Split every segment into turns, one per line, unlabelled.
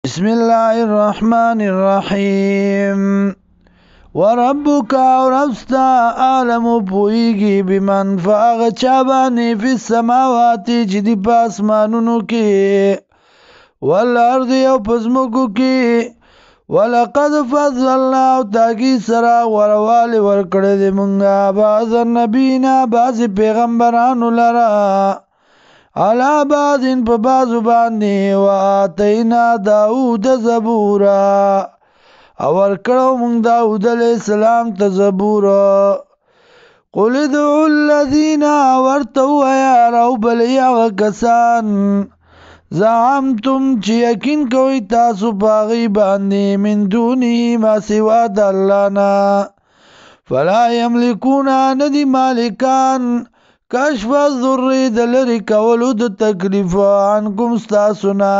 بسم الله الرحمن الرحیم وربک او ربستا عالم پویگی بمن فاغ چابانی فی السماواتی چی دی پاسمانونو کی والارض او پزمکو کی ولقد فضلنا او تاکی سرا وروالی ورکڑی دی منگا بعض النبینا بعض پیغمبرانو لرا علا بعضن پا بعضو باندی و آتینا داود زبورا اور کرو منگ داود علیہ السلام تا زبورا قل ادعو الذین ورطو یا رو بلی کسان زعمتم چی یقین کوئی تاسو پاغی باندی من دونی ما سوا دالانا فلا یملکونا ندی مالکان کشف الضر دلری کولو د تکلیف عنکم ستاسونا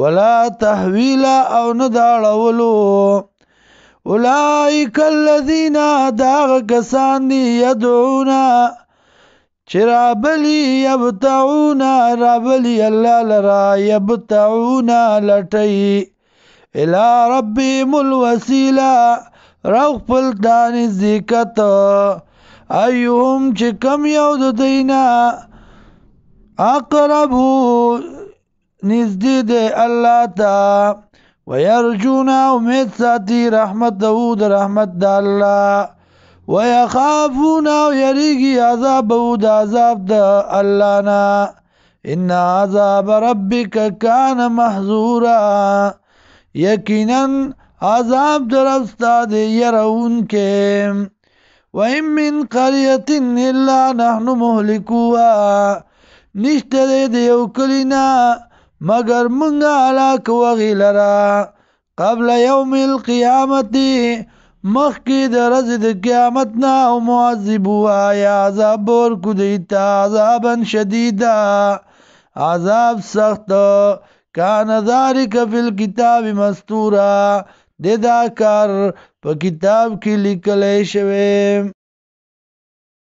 ولا تحویلا او نداړولو اولئک الذین داغ کسان دی یدعونا چرابلی یبتعونا رابلی اللہ لرا یبتعونا لٹی الى ربیم الوسیلہ روخ پلتانی زیکت ایوهم چه کم یو د دینا اقربو نزدید اللہ تا ویرجونا امید ساتی رحمت داود رحمت دا اللہ ویخافونا یریگی عذاب داود عذاب دا اللہ نا ان عذاب ربک کان محظورا یقینا عذاب در افستاد یرون کے وَإِن مِّن قَرْيَةٍ إِلَّا نَحْنُ مُهْلِكُوهَا نشته دیو کلینا مگر منگا علاک وغیلرا قبل یوم القیامت مخی درز د قیامتنا و معذبوها یا عذاب بورکو دیتا عذابا شدیدا عذاب سخت کان ذالک فی الکتاب مستورا دیدا کار پا کتاب کی لکلے شویم